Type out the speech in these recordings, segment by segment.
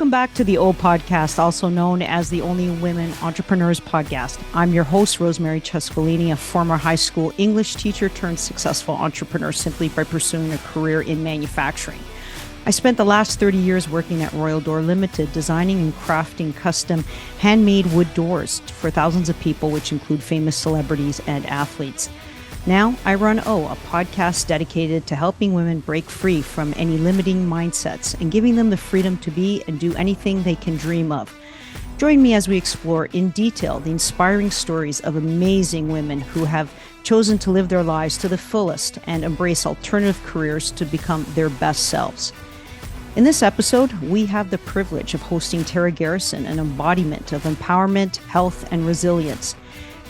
Welcome back to the O Podcast, also known as the Only Women Entrepreneurs Podcast. I'm your host, Rosemary Cescolini, a former high school English teacher turned successful entrepreneur simply by pursuing a career in manufacturing. I spent the last 30 years working at Royal Door Limited, designing and crafting custom handmade wood doors for thousands of people, which include famous celebrities and athletes. Now I run O, a podcast dedicated to helping women break free from any limiting mindsets and giving them the freedom to be and do anything they can dream of. Join me as we explore in detail the inspiring stories of amazing women who have chosen to live their lives to the fullest and embrace alternative careers to become their best selves. In this episode, we have the privilege of hosting Tara Garrison, an embodiment of empowerment, health, and resilience.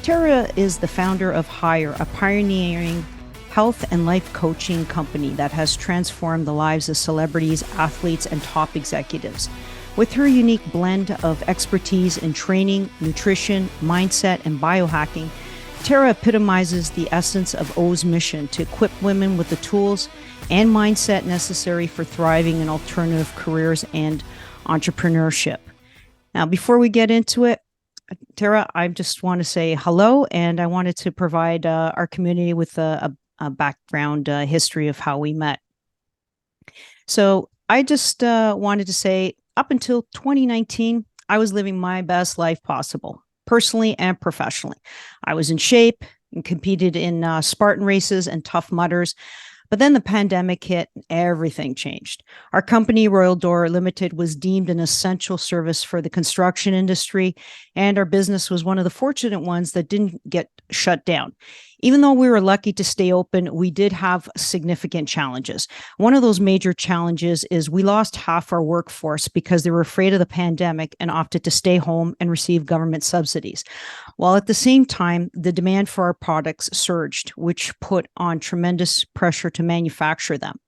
Tara is the founder of Higher, a pioneering health and life coaching company that has transformed the lives of celebrities, athletes, and top executives. With her unique blend of expertise in training, nutrition, mindset, and biohacking, Tara epitomizes the essence of O's mission to equip women with the tools and mindset necessary for thriving in alternative careers and entrepreneurship. Now, before we get into it, Tara, I just want to say hello, and I wanted to provide our community with a background history of how we met. So I just wanted to say, up until 2019, I was living my best life possible, personally and professionally. I was in shape and competed in Spartan races and Tough Mudders. But then the pandemic hit and everything changed. Our company, Royal Door Limited, was deemed an essential service for the construction industry, and our business was one of the fortunate ones that didn't get shut down. Even though we were lucky to stay open, we did have significant challenges. One of those major challenges is we lost half our workforce because they were afraid of the pandemic and opted to stay home and receive government subsidies. While at the same time, the demand for our products surged, which put on tremendous pressure to manufacture them.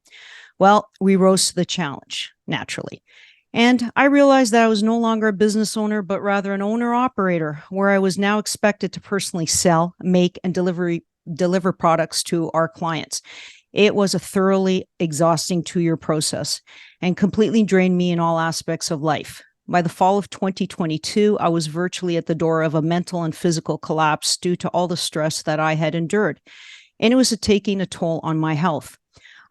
Well, we rose to the challenge, naturally. And I realized that I was no longer a business owner, but rather an owner-operator, where I was now expected to personally sell, make, and deliver products to our clients. It was a thoroughly exhausting 2-year process and completely drained me in all aspects of life. By the fall of 2022, I was virtually at the door of a mental and physical collapse due to all the stress that I had endured, and it was taking a toll on my health.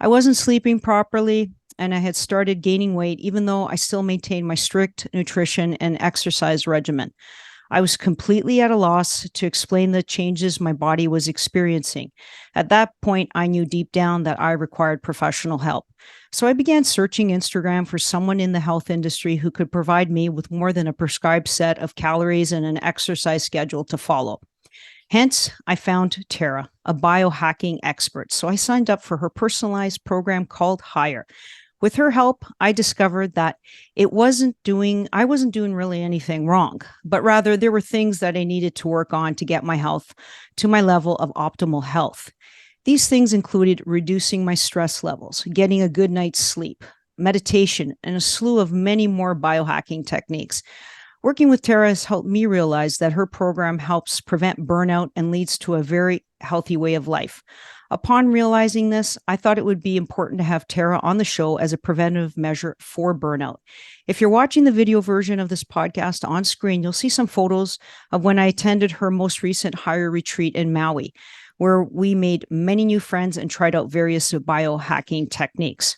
I wasn't sleeping properly, and I had started gaining weight, even though I still maintained my strict nutrition and exercise regimen. I was completely at a loss to explain the changes my body was experiencing. At that point, I knew deep down that I required professional help. So I began searching Instagram for someone in the health industry who could provide me with more than a prescribed set of calories and an exercise schedule to follow. Hence, I found Tara, a biohacking expert. So I signed up for her personalized program called Higher. With her help, I discovered that I wasn't doing really anything wrong, but rather there were things that I needed to work on to get my health to my level of optimal health. These things included reducing my stress levels, getting a good night's sleep, meditation, and a slew of many more biohacking techniques. Working with Tara has helped me realize that her program helps prevent burnout and leads to a very healthy way of life. Upon realizing this, I thought it would be important to have Tara on the show as a preventive measure for burnout. If you're watching the video version of this podcast on screen, you'll see some photos of when I attended her most recent Higher retreat in Maui, where we made many new friends and tried out various biohacking techniques.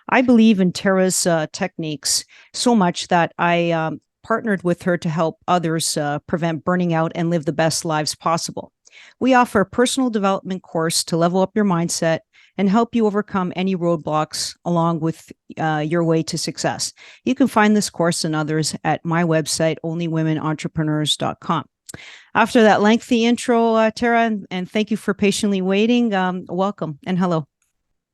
I believe in Tara's techniques so much that I partnered with her to help others prevent burning out and live the best lives possible. We offer a personal development course to level up your mindset and help you overcome any roadblocks along with your way to success. You can find this course and others at my website, onlywomenentrepreneurs.com. After that lengthy intro, Tara, and thank you for patiently waiting. Welcome and hello.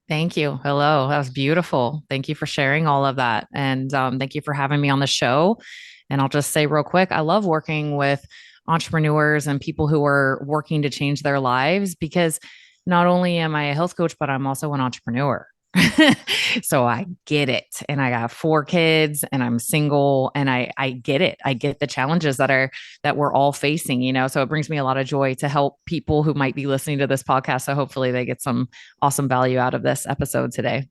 Thank you. Hello. That was beautiful. Thank you for sharing all of that. And thank you for having me on the show. And I'll just say real quick, I love working with entrepreneurs and people who are working to change their lives, because not only am I a health coach, but I'm also an entrepreneur. So I get it. And I got 4 kids and I'm single, and I get it. I get the challenges that we're all facing, so it brings me a lot of joy to help people who might be listening to this podcast. So hopefully they get some awesome value out of this episode today.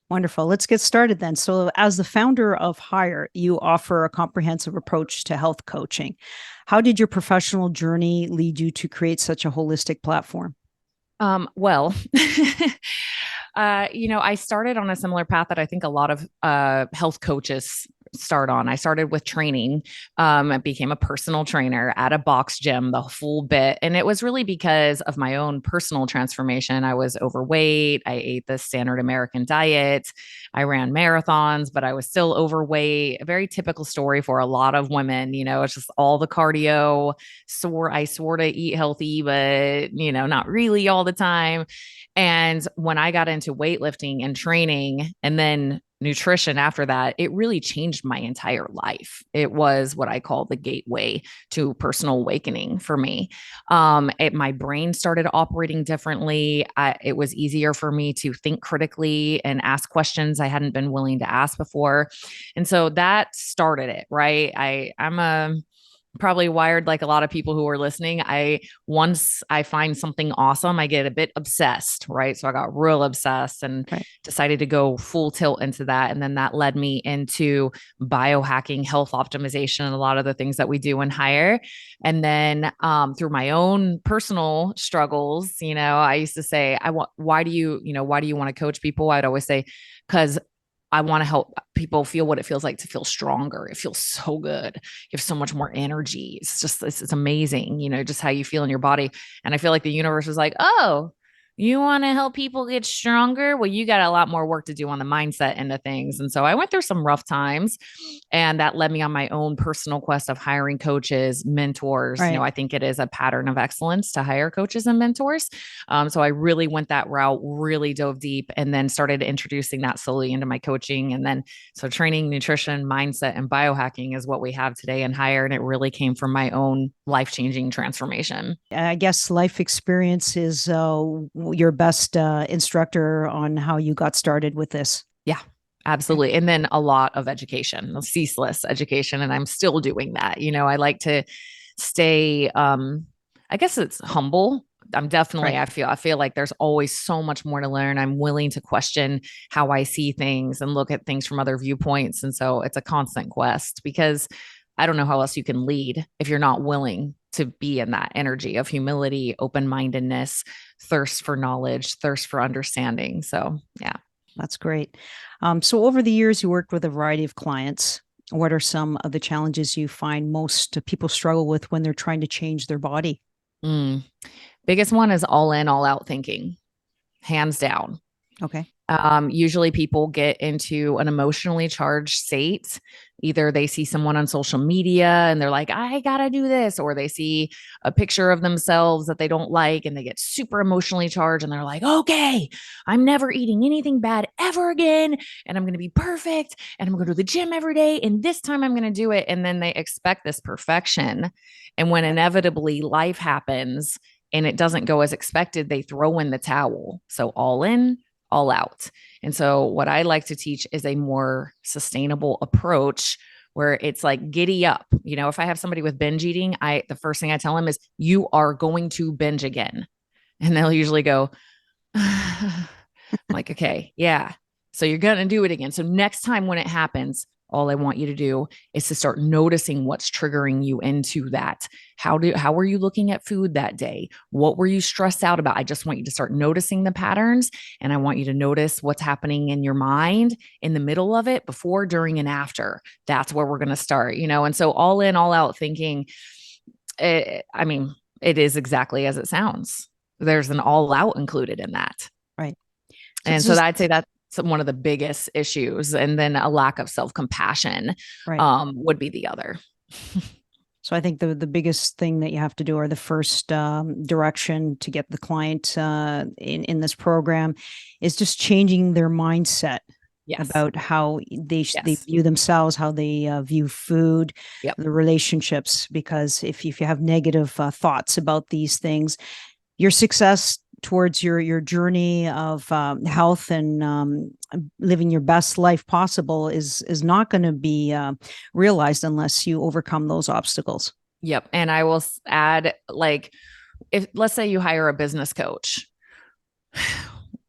Wonderful. Let's get started then. So, as the founder of Hire, you offer a comprehensive approach to health coaching. How did your professional journey lead you to create such a holistic platform? Well, I started on a similar path that I think a lot of health coaches start on. I started with training. I became a personal trainer at a box gym, the full bit. And it was really because of my own personal transformation. I was overweight. I ate the standard American diet. I ran marathons, but I was still overweight. A very typical story for a lot of women. It's just all the cardio. I swore to eat healthy, but, not really all the time. And when I got into weightlifting and training and then nutrition after that, it really changed my entire life. It was what I call the gateway to personal awakening for me. My brain started operating differently. It was easier for me to think critically and ask questions I hadn't been willing to ask before. And so that started it, right? I'm a probably wired like a lot of people who are listening. Once I find something awesome, I get a bit obsessed, right? So I got real obsessed and Right. decided to go full tilt into that. And then that led me into biohacking, health optimization, and a lot of the things that we do in Hire. And then through my own personal struggles, I used to say, why do you want to coach people? I'd always say, because I want to help people feel what it feels like to feel stronger. It feels so good. You have so much more energy. It's amazing, just how you feel in your body. And I feel like the universe was like, oh, you want to help people get stronger? Well, you got a lot more work to do on the mindset end of things. And so I went through some rough times, and that led me on my own personal quest of hiring coaches, mentors. Right. I think it is a pattern of excellence to hire coaches and mentors. So I really went that route, really dove deep, and then started introducing that slowly into my coaching. And then, so training, nutrition, mindset, and biohacking is what we have today in Hire. And it really came from my own life-changing transformation. I guess life experience is your best instructor on how you got started with this. Yeah, absolutely. And then a lot of education, ceaseless education. And I'm still doing that. I like to stay, I guess it's humble. I'm definitely, Right. I feel like there's always so much more to learn. I'm willing to question how I see things and look at things from other viewpoints. And so it's a constant quest, because I don't know how else you can lead if you're not willing to be in that energy of humility, open-mindedness, thirst for knowledge, thirst for understanding. So yeah. That's great. So, over the years, you worked with a variety of clients. What are some of the challenges you find most people struggle with when they're trying to change their body? Mm. Biggest one is all in, all out thinking, hands down. Okay. Usually people get into an emotionally charged state. Either they see someone on social media and they're like, I gotta do this, or they see a picture of themselves that they don't like and they get super emotionally charged and they're like, okay, I'm never eating anything bad ever again. And I'm gonna be perfect. And I'm gonna go to the gym every day. And this time I'm gonna do it. And then they expect this perfection. And when inevitably life happens and it doesn't go as expected, they throw in the towel. So all in, all out. And so what I like to teach is a more sustainable approach where it's like giddy up. If I have somebody with binge eating, the first thing I tell them is you are going to binge again. And they'll usually go, I'm like, okay, yeah. So you're going to do it again. So next time when it happens, all I want you to do is to start noticing what's triggering you into that. How were you looking at food that day? What were you stressed out about? I just want you to start noticing the patterns, and I want you to notice what's happening in your mind in the middle of it, before, during, and after. That's where we're going to start, And so all in, all out thinking, it is exactly as it sounds. There's an all out included in that. Right. And so I'd say that's one of the biggest issues. And then a lack of self-compassion right. would be the other. So I think the biggest thing that you have to do, or the first direction to get the client in this program, is just changing their mindset. Yes. About how they view themselves, how they view food, yep. The relationships. Because if you have negative thoughts about these things, your success towards your journey of health and living your best life possible is not going to be realized unless you overcome those obstacles. Yep. And I will add, like, if let's say you hire a business coach,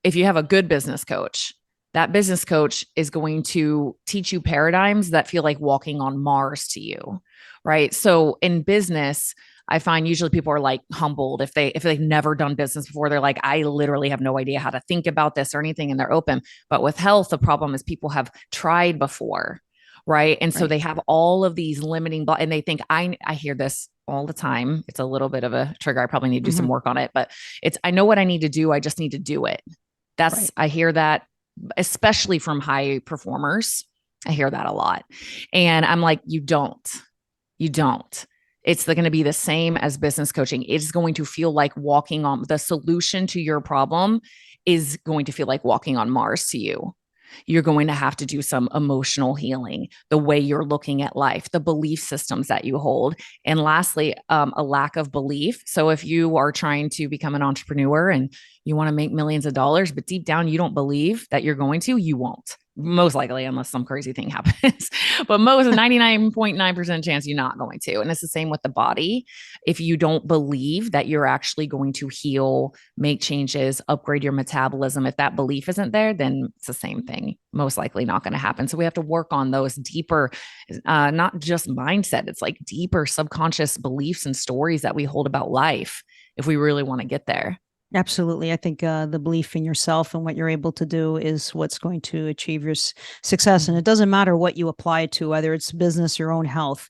if you have a good business coach, that business coach is going to teach you paradigms that feel like walking on Mars to you, right? So in business, I find usually people are like humbled if they've never done business before. They're like, I literally have no idea how to think about this or anything, and they're open. But with health, the problem is people have tried before, right? And so Right. they have all of these limiting, and they think I hear this all the time. It's a little bit of a trigger. I probably need to do some Hmm. work on it, but I know what I need to do. I just need to do it. Right. I hear that especially from high performers. I hear that a lot. And I'm like, you don't. It's going to be the same as business coaching. It's going to feel like walking on the solution to your problem is going to feel like walking on Mars to you. You're going to have to do some emotional healing, the way you're looking at life, the belief systems that you hold. And lastly, a lack of belief. So if you are trying to become an entrepreneur and you want to make millions of dollars, but deep down you don't believe that you're going to, you won't. Most likely, unless some crazy thing happens. But most 99.9% chance you're not going to. And it's the same with the body. If you don't believe that you're actually going to heal, make changes, upgrade your metabolism, if that belief isn't there, then it's the same thing. Most likely not going to happen. So we have to work on those deeper, not just mindset. It's like deeper subconscious beliefs and stories that we hold about life if we really want to get there. Absolutely. I think the belief in yourself and what you're able to do is what's going to achieve your success. And it doesn't matter what you apply it to, whether it's business, your own health.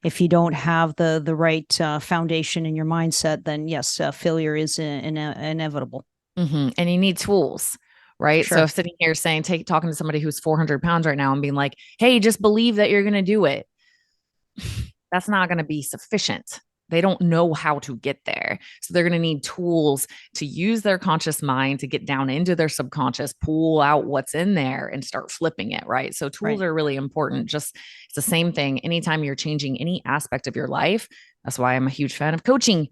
If you don't have the right foundation in your mindset, then yes, failure is inevitable. And you need tools, right? So Sure. if sitting here saying, talking to somebody who's 400 pounds right now and being like, hey, just believe that you're going to do it, that's not going to be sufficient. They don't know how to get there. So they're going to need tools to use their conscious mind to get down into their subconscious, pull out what's in there and start flipping it, right? So tools Right. are really important. Just it's the same thing anytime you're changing any aspect of your life. That's why I'm a huge fan of coaching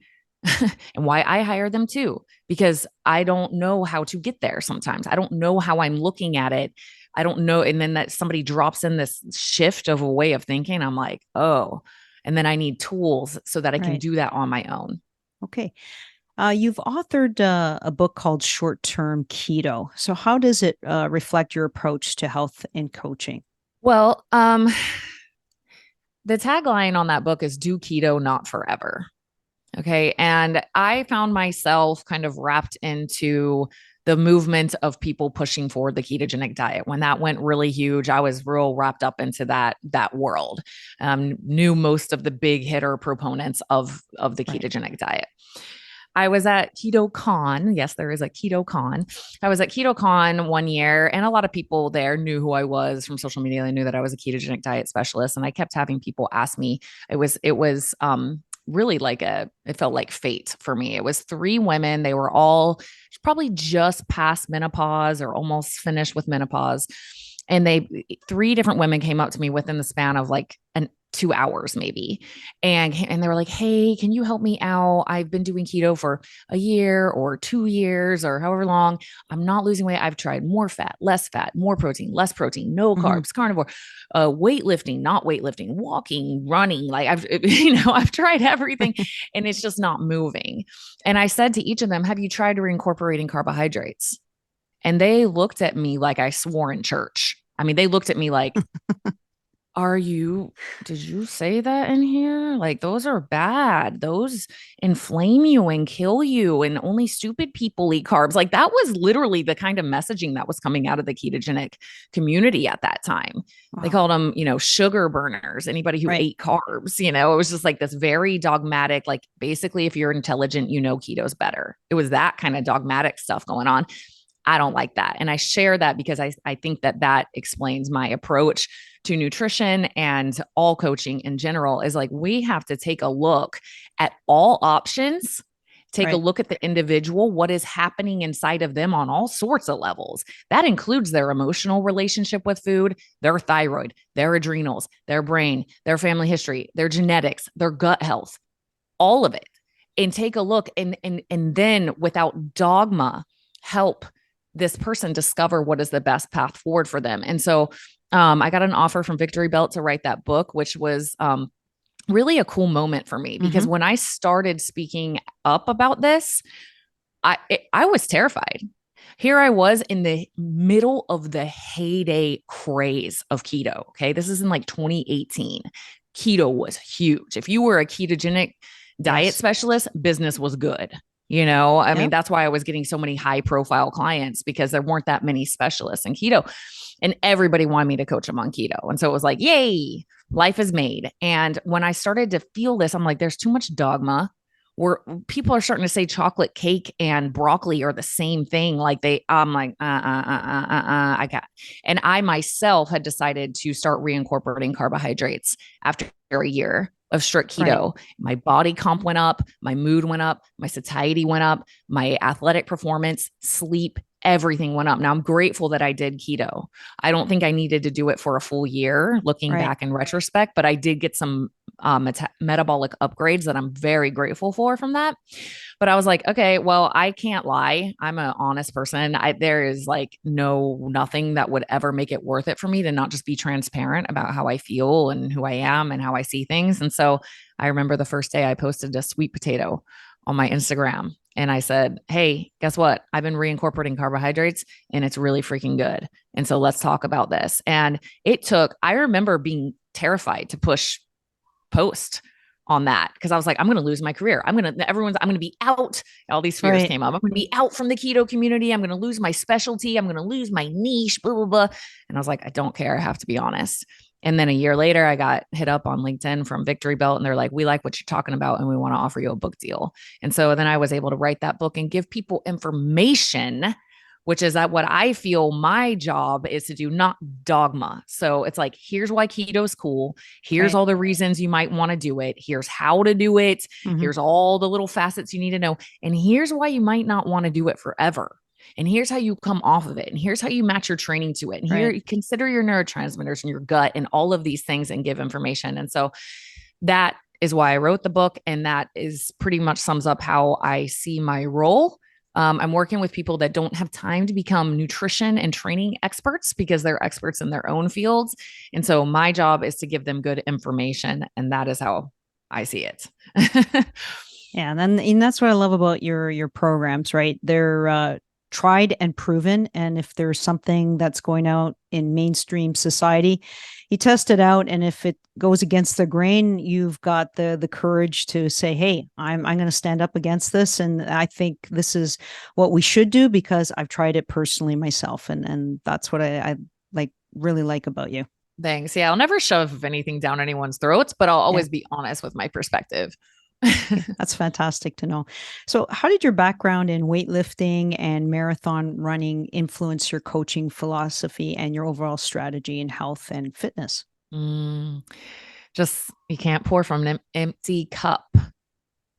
and why I hire them too, because I don't know how to get there sometimes. I don't know how I'm looking at it. I don't know. And then that somebody drops in this shift of a way of thinking. I'm like, oh, and then I need tools so that I can Right. do that on my own. Okay. You've authored a book called Short Term Keto. So, how does it reflect your approach to health and coaching? Well, the tagline on that book is do keto, not forever. Okay. And I found myself kind of wrapped into the movement of people pushing forward the ketogenic diet. When that went really huge, I was real wrapped up into that world. Knew most of the big hitter proponents of the Right. ketogenic diet. I was at Keto Con. Yes, there is a Keto Con. I was at Keto Con one year, and a lot of people there knew who I was from social media. They knew that I was a ketogenic diet specialist, and I kept having people ask me. It was really like it felt like fate for me. It was three women. They were all probably just past menopause or almost finished with menopause. And three different women came up to me within the span of like an 2 hours maybe. And they were like, hey, can you help me out? I've been doing keto for a year or 2 years or however long. I'm not losing weight. I've tried more fat, more protein, less protein, no Hmm. carbs, carnivore, weightlifting, not weightlifting, walking, running. Like I've tried everything and it's just not moving. And I said to each of them, have you tried reincorporating carbohydrates? And they looked at me like I swore in church. I mean, they looked at me like, did you say that in here? Like, those are bad. Those inflame you and kill you, and only stupid people eat carbs. Like, that was literally the kind of messaging that was coming out of the ketogenic community at that time. They Wow. called them, sugar burners, anybody who Right. ate carbs. It was just like this very dogmatic, like, basically, if you're intelligent, keto's better. It was that kind of dogmatic stuff going on. I don't like that. And I share that because I think that explains my approach to nutrition and all coaching in general is like, we have to take a look at all options, take a Right. look at the individual, what is happening inside of them on all sorts of levels. That includes their emotional relationship with food, their thyroid, their adrenals, their brain, their family history, their genetics, their gut health, all of it. And take a look and then without dogma, help this person discover what is the best path forward for them. And so I got an offer from Victory Belt to write that book, which was really a cool moment for me because Hmm. when I started speaking up about this, I was terrified. Here I was in the middle of the heyday craze of keto. Okay. This is in like 2018. Keto was huge. If you were a ketogenic diet Yes. specialist, business was good. I mean, Yep. that's why I was getting so many high profile clients because there weren't that many specialists in keto and everybody wanted me to coach them on keto. And so it was like, yay, life is made. And when I started to feel this, I'm like, there's too much dogma where people are starting to say chocolate cake and broccoli are the same thing. I'm like, I got, and I myself had decided to start reincorporating carbohydrates after a year of strict Right. keto. My body comp went up, my mood went up, my satiety went up, my athletic performance, sleep, everything went up. Now I'm grateful that I did keto. I don't think I needed to do it for a full year looking Right. back in retrospect, but I did get some metabolic upgrades that I'm very grateful for from that. But I was like, okay, well, I can't lie. I'm an honest person. There is like nothing that would ever make it worth it for me to not just be transparent about how I feel and who I am and how I see things. And so I remember the first day I posted a sweet potato on my Instagram. And I said, hey, guess what? I've been reincorporating carbohydrates and it's really freaking good. And so let's talk about this. And I remember being terrified to push post on that because I was like, I'm going to lose my career. I'm going to be out. All these fears Right. came up. I'm going to be out from the keto community. I'm going to lose my specialty. I'm going to lose my niche, blah, blah, blah. And I was like, I don't care. I have to be honest. And then a year later, I got hit up on LinkedIn from Victory Belt and they're like, we like what you're talking about and we want to offer you a book deal. And so then I was able to write that book and give people information, which is that what I feel my job is to do, not dogma. So it's like, here's why keto is cool. Here's Right. all the reasons you might want to do it. Here's how to do it. Mm-hmm. Here's all the little facets you need to know. And here's why you might not want to do it forever. And here's how you come off of it. And here's how you match your training to it. And here, Right. consider your neurotransmitters and your gut and all of these things and give information. And so that is why I wrote the book. And that is pretty much sums up how I see my role. I'm working with people that don't have time to become nutrition and training experts because they're experts in their own fields. And so my job is to give them good information. And that is how I see it. Yeah, and that's what I love about your programs, right? They're tried and proven, and if there's something that's going out in mainstream society, you test it out, and if it goes against the grain, you've got the courage to say, "Hey, I'm going to stand up against this, and I think this is what we should do because I've tried it personally myself," and that's what I like really like about you. Thanks. Yeah, I'll never shove anything down anyone's throats, but I'll Yeah. always be honest with my perspective. That's fantastic to know. So, how did your background in weightlifting and marathon running influence your coaching philosophy and your overall strategy in health and fitness? Mm, just you can't pour from an empty cup,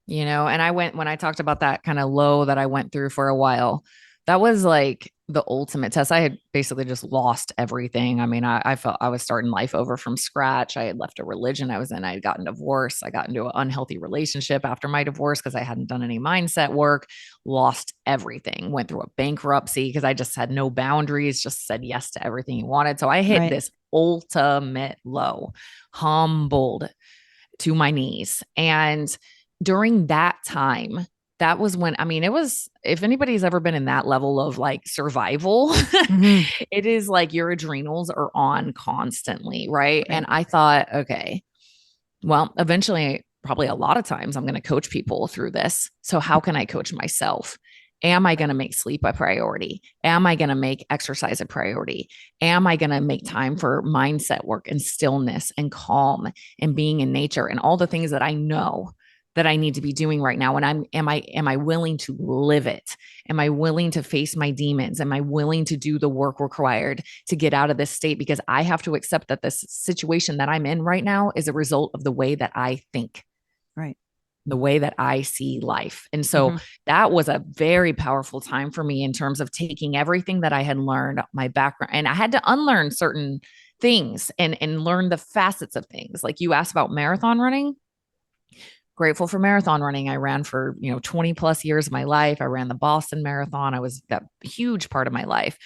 and when I talked about that kind of low that I went through for a while, that was like the ultimate test. I had basically just lost everything. I mean, I felt I was starting life over from scratch. I had left a religion I was in. I had gotten divorced. I got into an unhealthy relationship after my divorce because I hadn't done any mindset work, lost everything, went through a bankruptcy because I just had no boundaries, just said yes to everything he wanted. So I hit Right. this ultimate low, humbled to my knees. And during that time, that was when, I mean, it was, if anybody's ever been in that level of like survival, Mm-hmm. it is like your adrenals are on constantly. Right. And Right. I thought, okay, well, eventually, probably a lot of times I'm going to coach people through this. So, how can I coach myself? Am I going to make sleep a priority? Am I going to make exercise a priority? Am I going to make time for mindset work and stillness and calm and being in nature and all the things that I know that I need to be doing right now? And am I willing to live it? Am I willing to face my demons? Am I willing to do the work required to get out of this state? Because I have to accept that this situation that I'm in right now is a result of the way that I think, Right. the way that I see life. And so Mm-hmm. that was a very powerful time for me in terms of taking everything that I had learned, my background, and I had to unlearn certain things and learn the facets of things. Like you asked about marathon running. Grateful for marathon running. I ran for, 20 plus years of my life. I ran the Boston Marathon. I was that huge part of my life.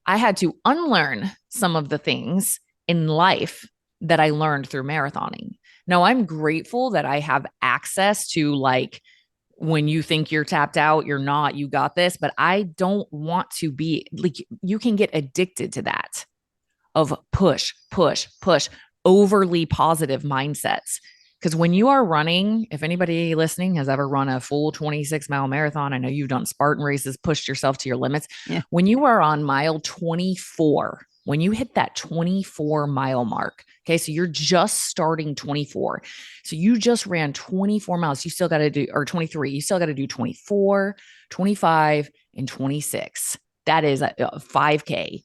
I had to unlearn some of the things in life that I learned through marathoning. Now, I'm grateful that I have access to like when you think you're tapped out, you're not, you got this. But I don't want to be like, you can get addicted to that of push, push, push, overly positive mindsets. Because when you are running, if anybody listening has ever run a full 26-mile marathon, I know you've done Spartan races, pushed yourself to your limits. Yeah. When you are on mile 24, when you hit that 24-mile mark, okay, so you're just starting 24. So you just ran 24 miles. You still got to do, or 23, you still got to do 24, 25, and 26. That is a 5K.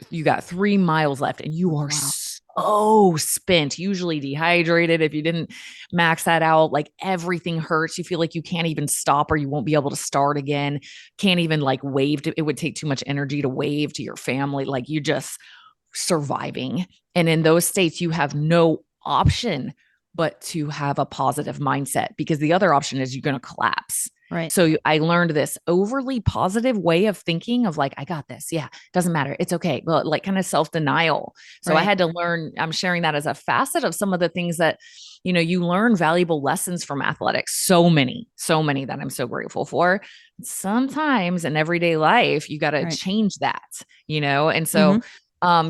You got 3 miles left and you are so spent, usually dehydrated. If you didn't max that out, like everything hurts. You feel like you can't even stop or you won't be able to start again. Can't even like wave to, it would take too much energy to wave to your family. Like you just surviving. And in those states, you have no option but to have a positive mindset, because the other option is you're going to collapse. Right. So I learned this overly positive way of thinking of like, I got this. Yeah. Doesn't matter. It's okay. But like kind of self-denial. So I had to learn, I'm sharing that as a facet of some of the things that, you know, you learn valuable lessons from athletics. So many that I'm so grateful for. Sometimes in everyday life, you got to change that, you know? And so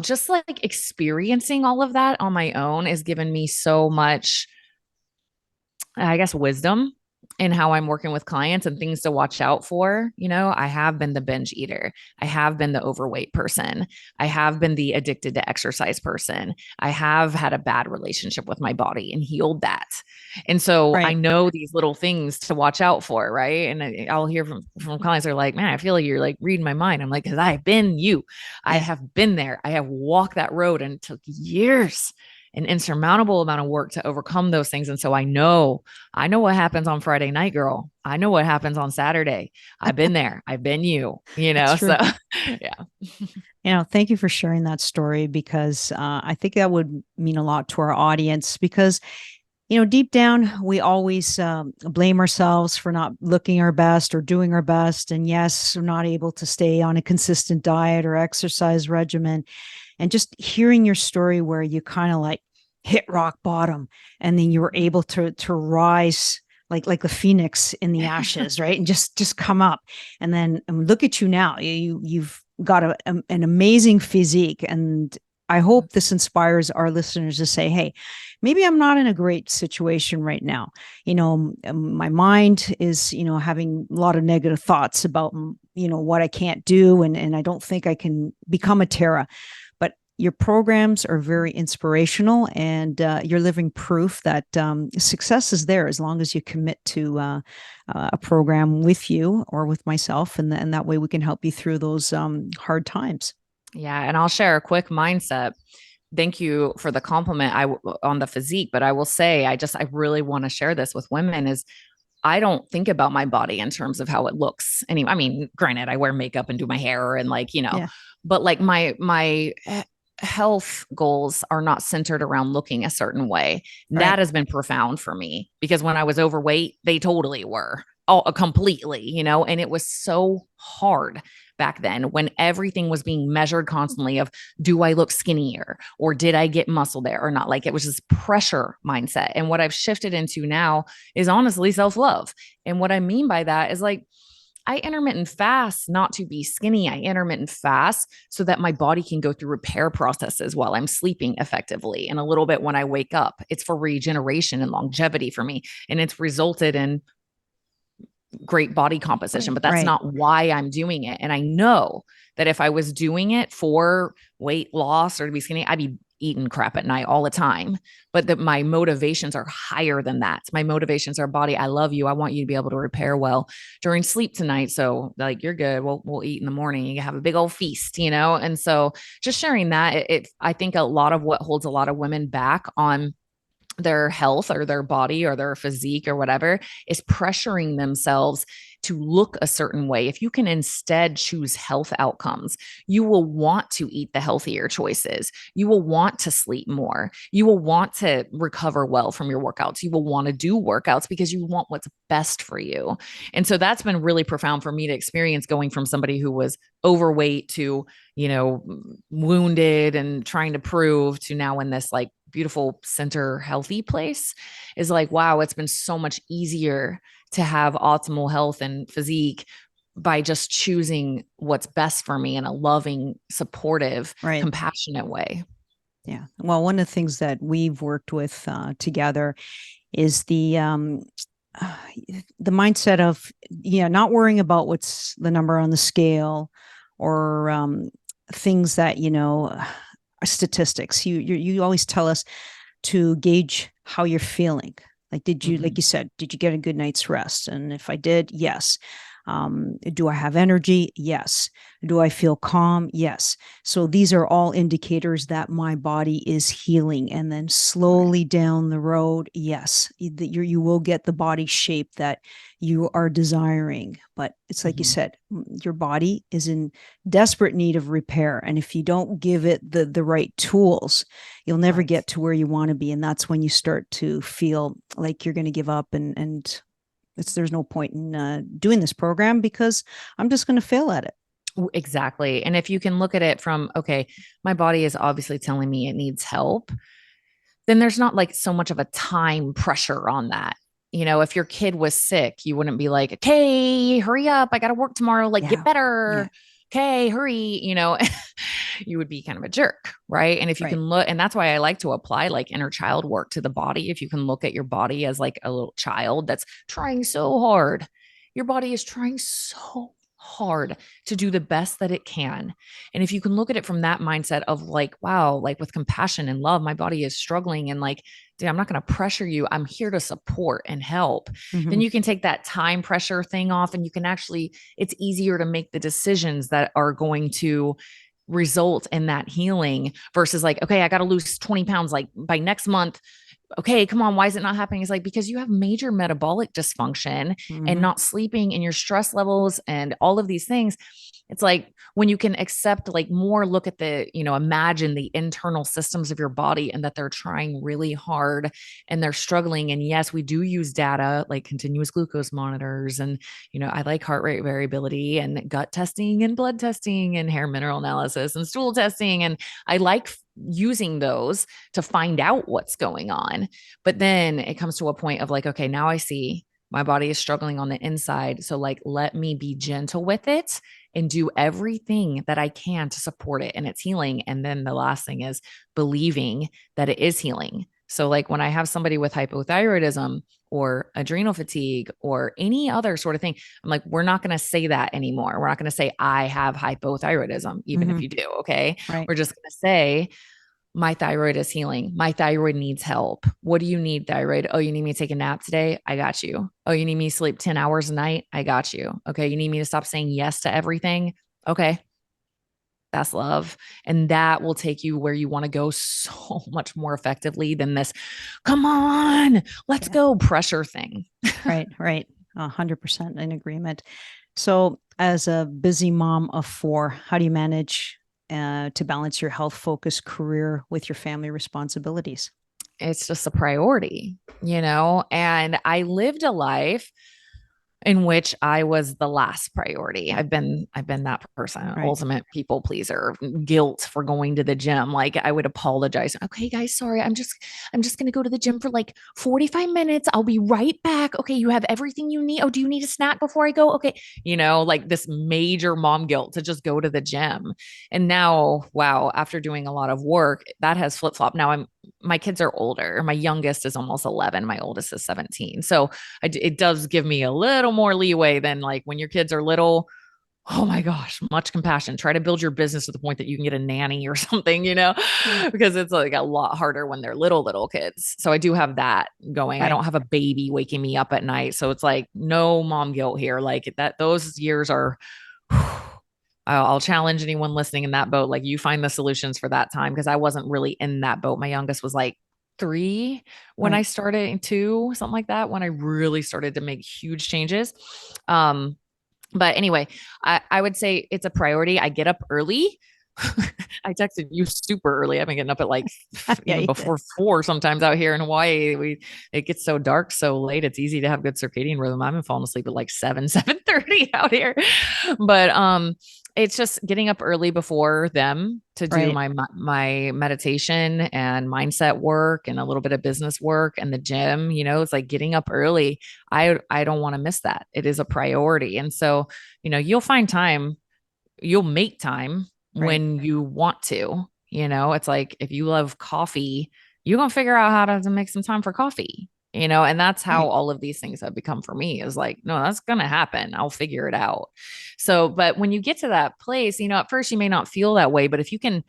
just like experiencing all of that on my own has given me so much, I guess, wisdom in how I'm working with clients and things to watch out for. You know, I have been the binge eater. I have been the overweight person. I have been the addicted to exercise person. I have had a bad relationship with my body and healed that. And so I know these little things to watch out for. Right. And I'll hear from clients that are like, man, I feel like you're like reading my mind. I'm like, cause I've been you. I have been there. I have walked that road and it took years, an insurmountable amount of work to overcome those things. And so I know what happens on Friday night, girl. I know what happens on Saturday. I've been there. I've been you, you know, so yeah. You know, thank you for sharing that story, because I think that would mean a lot to our audience, because, you know, deep down, we always blame ourselves for not looking our best or doing our best. And yes, we're not able to stay on a consistent diet or exercise regimen. And just hearing your story where you kind of like hit rock bottom and then you were able to rise like the phoenix in the ashes, right? And just come up. And then look at you now. You've got an amazing physique. And I hope this inspires our listeners to say, hey, maybe I'm not in a great situation right now. You know, my mind is, you know, having a lot of negative thoughts about, you know, what I can't do. And I don't think I can become a Tara. Your programs are very inspirational, and you're living proof that success is there as long as you commit to a program with you or with myself, and that way we can help you through those hard times. Yeah, and I'll share a quick mindset. Thank you for the compliment on the physique, but I will say I really want to share this with women is I don't think about my body in terms of how it looks. Anyway, I mean, granted, I wear makeup and do my hair and like, you know, but like my health goals are not centered around looking a certain way. That has been profound for me, because when I was overweight, they totally were all completely, you know, and it was so hard back then when everything was being measured constantly of, do I look skinnier or did I get muscle there or not? Like it was this pressure mindset. And what I've shifted into now is honestly self-love. And what I mean by that is like, I intermittent fast not to be skinny. I intermittent fast so that my body can go through repair processes while I'm sleeping effectively. And a little bit when I wake up, it's for regeneration and longevity for me. And it's resulted in great body composition, but that's not why I'm doing it. And I know that if I was doing it for weight loss or to be skinny, I'd be eating crap at night all the time. But that my motivations are higher than that. My motivations are body. I love you. I want you to be able to repair well during sleep tonight. So like, you're good. We'll eat in the morning. You have a big old feast, you know? And so just sharing that, I think a lot of what holds a lot of women back on their health or their body or their physique or whatever is pressuring themselves to look a certain way. If you can instead choose health outcomes, you will want to eat the healthier choices. You will want to sleep more. You will want to recover well from your workouts. You will want to do workouts because you want what's best for you. And so that's been really profound for me to experience, going from somebody who was overweight to, you know, wounded and trying to prove, to now in this like beautiful center healthy place, is like, wow, it's been so much easier to have optimal health and physique by just choosing what's best for me in a loving, supportive, Right. compassionate way. Yeah. Well, one of the things that we've worked with together is uh, the mindset of, yeah, not worrying about what's the number on the scale or things that, are statistics. You always tell us to gauge how you're feeling. Like, like you said, did you get a good night's rest? And if I did, yes. Do I have energy? Yes. Do I feel calm? Yes. So these are all indicators that my body is healing. And then slowly down the road, yes, you will get the body shape that you are desiring. But it's like you said, your body is in desperate need of repair. And if you don't give it the right tools, you'll never get to where you want to be. And that's when you start to feel like you're going to give up and there's no point in doing this program because I'm just going to fail at it. Exactly. And if you can look at it from, okay, my body is obviously telling me it needs help, then there's not like so much of a time pressure on that. If your kid was sick, you wouldn't be like, okay, hurry up. I got to work tomorrow. Like, get better. Okay, hurry. You would be kind of a jerk. Right. And if you can look, and that's why I like to apply like inner child work to the body. If you can look at your body as like a little child that's trying so hard, your body is trying so hard to do the best that it can. And if you can look at it from that mindset of like, wow, like with compassion and love, my body is struggling and like, dude, I'm not going to pressure you. I'm here to support and help. Then you can take that time pressure thing off and you can actually, it's easier to make the decisions that are going to result in that healing versus like, okay, I got to lose 20 pounds like by next month. Okay, come on, why is it not happening? It's like because you have major metabolic dysfunction and not sleeping and your stress levels and all of these things. It's like when you can accept like more look at the, imagine the internal systems of your body and that they're trying really hard and they're struggling. And yes, we do use data like continuous glucose monitors and, I like heart rate variability and gut testing and blood testing and hair mineral analysis and stool testing. And I like using those to find out what's going on. But then it comes to a point of like, okay, now I see my body is struggling on the inside. So like, let me be gentle with it and do everything that I can to support it and its healing. And then the last thing is believing that it is healing. So like when I have somebody with hypothyroidism or adrenal fatigue or any other sort of thing, I'm like, we're not going to say that anymore. We're not going to say I have hypothyroidism, even if you do. Okay. We're just going to say, my thyroid is healing. My thyroid needs help. What do you need, thyroid? Oh, you need me to take a nap today? I got you. Oh, you need me to sleep 10 hours a night? I got you. Okay. You need me to stop saying yes to everything? Okay. That's love. And that will take you where you want to go so much more effectively than this, come on, let's go pressure thing. Right. 100% in agreement. So, as a busy mom of four, how do you manage to balance your health focused career with your family responsibilities? It's just a priority, and I lived a life in which I was the last priority. I've been that person, ultimate people pleaser, guilt for going to the gym. Like I would apologize. Okay, guys, sorry. I'm just going to go to the gym for like 45 minutes. I'll be right back. Okay, you have everything you need. Oh, do you need a snack before I go? Okay. Like this major mom guilt to just go to the gym. And now, wow, after doing a lot of work, that has flip-flopped. Now my kids are older. My youngest is almost 11. My oldest is 17. So it does give me a little more leeway than like when your kids are little. Oh my gosh, much compassion. Try to build your business to the point that you can get a nanny or something, because it's like a lot harder when they're little kids. So I do have that going. I don't have a baby waking me up at night. So it's like no mom guilt here. Like that, those years are, I'll challenge anyone listening in that boat. Like you find the solutions for that time. Cause I wasn't really in that boat. My youngest was like 3 when I started, 2, something like that, when I really started to make huge changes. But anyway, I would say it's a priority. I get up early I texted you super early. I've been getting up at like Yeah, even you did. before 4 sometimes out here in Hawaii. It gets so dark so late. It's easy to have good circadian rhythm. I've been falling asleep at like 7, 7:30 out here. But it's just getting up early before them to do Right. my meditation and mindset work and a little bit of business work and the gym. It's like getting up early. I don't want to miss that. It is a priority. And so, you'll make time Right. when you want to. It's like if you love coffee, you're going to figure out how to make some time for coffee, and that's how Right. all of these things have become for me is like, no, that's going to happen. I'll figure it out. So, but when you get to that place, at first you may not feel that way, but if you can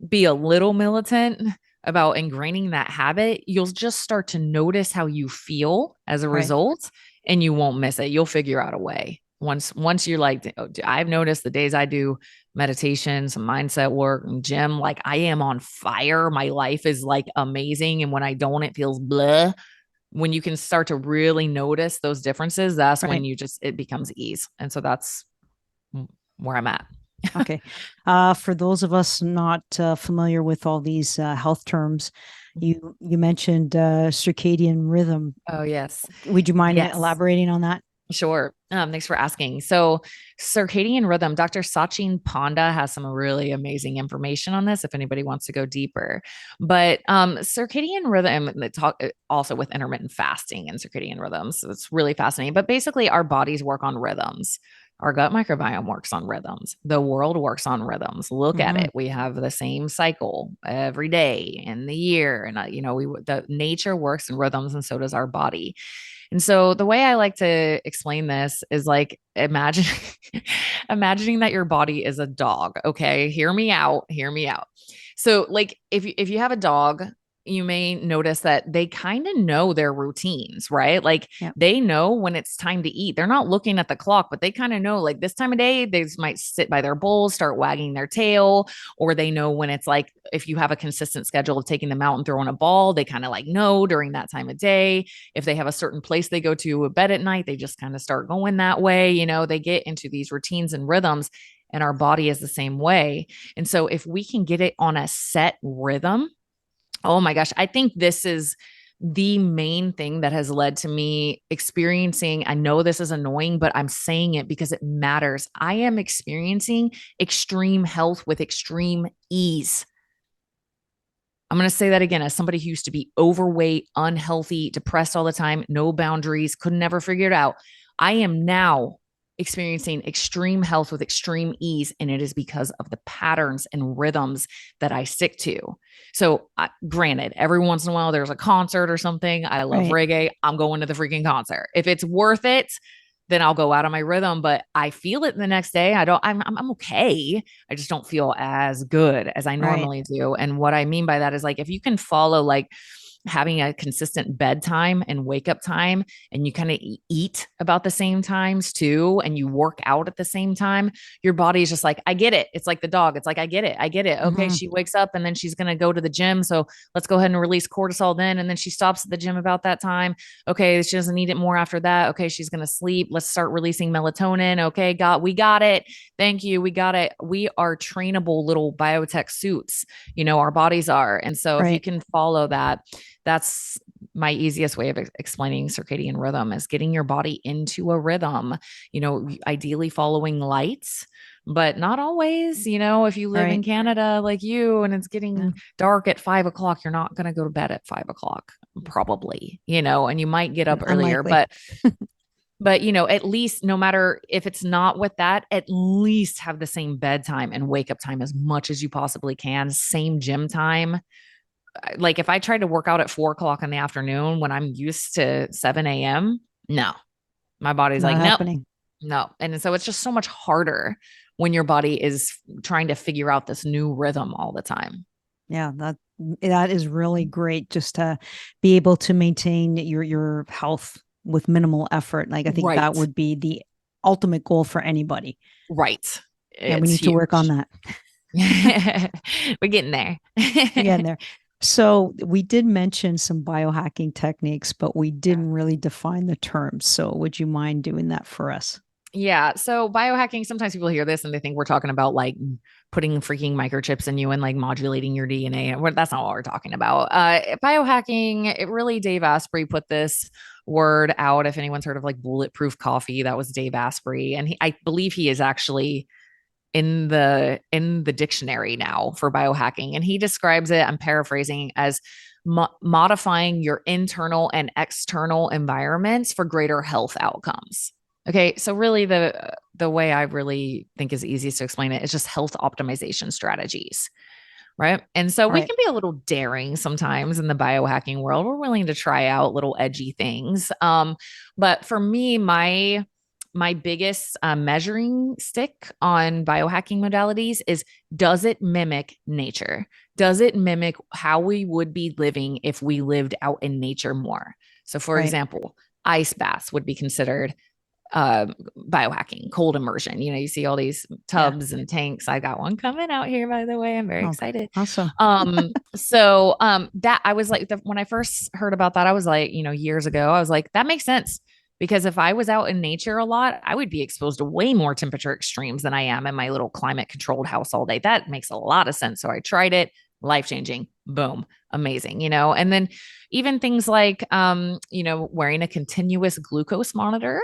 be a little militant about ingraining that habit, you'll just start to notice how you feel as a Right. result and you won't miss it. You'll figure out a way. Once you're like, oh, I've noticed the days I do meditation, some mindset work, and gym, like I am on fire. My life is like amazing. And when I don't, it feels blah. When you can start to really notice those differences, that's when Right. it becomes ease. And so that's where I'm at. Okay. For those of us not familiar with all these health terms, you mentioned circadian rhythm. Oh, yes. Would you mind Yes. elaborating on that? Sure. Thanks for asking. So, circadian rhythm, Dr. Sachin Panda has some really amazing information on this if anybody wants to go deeper. But circadian rhythm, they talk also with intermittent fasting and circadian rhythms. So it's really fascinating. But basically, our bodies work on rhythms. Our gut microbiome works on rhythms. The world works on rhythms. Look at Mm-hmm. it. We have the same cycle every day in the year, and the nature works in rhythms, and so does our body. And so the way I like to explain this is like imagine imagining that your body is a dog. Okay. Hear me out. Hear me out. So like if you have a dog, you may notice that they kind of know their routines, right? Like Yeah. they know when it's time to eat. They're not looking at the clock, but they kind of know like this time of day, they just might sit by their bowls, start wagging their tail, or they know when it's like if you have a consistent schedule of taking them out and throwing a ball, they kind of like know during that time of day. If they have a certain place they go to bed at night, they just kind of start going that way. They get into these routines and rhythms, and our body is the same way. And so if we can get it on a set rhythm, oh my gosh, I think this is the main thing that has led to me experiencing. I know this is annoying, but I'm saying it because it matters. I am experiencing extreme health with extreme ease. I'm going to say that again as somebody who used to be overweight, unhealthy, depressed all the time, no boundaries, could never figure it out. I am now experiencing extreme health with extreme ease, and it is because of the patterns and rhythms that I stick to. So, granted, every once in a while there's a concert or something. I love Right. reggae. I'm going to the freaking concert. If it's worth it, then I'll go out of my rhythm, but I feel it the next day. I'm okay. I just don't feel as good as I Right. normally do. And what I mean by that is like if you can follow like having a consistent bedtime and wake up time, and you kind of eat about the same times too, and you work out at the same time, your body is just like, I get it. It's like the dog. It's like, I get it. I get it. Okay. Mm-hmm. She wakes up and then she's going to go to the gym. So let's go ahead and release cortisol then. And then she stops at the gym about that time. Okay. She doesn't need it more after that. Okay. She's going to sleep. Let's start releasing melatonin. Okay. We got it. Thank you. We got it. We are trainable little biotech suits, our bodies are. And so if you Right. can follow that, that's my easiest way of explaining circadian rhythm is getting your body into a rhythm, ideally following lights, but not always. If you live in Right. Canada like you and it's Yeah. getting dark at 5 o'clock, you're not going to go to bed at 5 o'clock, probably, and you might get up earlier, Unlikely. but at least no matter if it's not with that, at least have the same bedtime and wake up time as much as you possibly can, same gym time. Like if I tried to work out at 4 o'clock in the afternoon when I'm used to 7 a.m., no, my body's like, Not nope, happening. no. And so it's just so much harder when your body is trying to figure out this new rhythm all the time. Yeah, that is really great just to be able to maintain your health with minimal effort. Like I think that Right. would be the ultimate goal for anybody. Right. And we It's need to work on huge. that. We're getting there. We're getting there. So we did mention some biohacking techniques, but we Yeah. didn't really define the terms. So would you mind doing that for us? Yeah. So biohacking, sometimes people hear this and they think we're talking about like putting freaking microchips in you and like modulating your DNA. That's not what we're talking about. Biohacking, it really, Dave Asprey put this word out. If anyone's heard of like bulletproof coffee, that was Dave Asprey. And I believe he is actually in the dictionary now for biohacking. And he describes it, I'm paraphrasing, as modifying your internal and external environments for greater health outcomes. Okay, so really the way I really think is easiest to explain it is just health optimization strategies, right? And so we Right. can be a little daring sometimes in the biohacking world. We're willing to try out little edgy things. But for me, my biggest measuring stick on biohacking modalities is, does it mimic nature? Does it mimic how we would be living if we lived out in nature more? So, for Right. example, ice baths would be considered biohacking, cold immersion. You see all these Yeah. tubs and tanks. I got one coming out here, by the way. I'm very Okay. excited. Awesome. That I was like, when I first heard about that, I was like, years ago, I was like, that makes sense. Because if I was out in nature a lot, I would be exposed to way more temperature extremes than I am in my little climate controlled house all day. That makes a lot of sense. So I tried it, life changing, boom, amazing, and then even things like, wearing a continuous glucose monitor.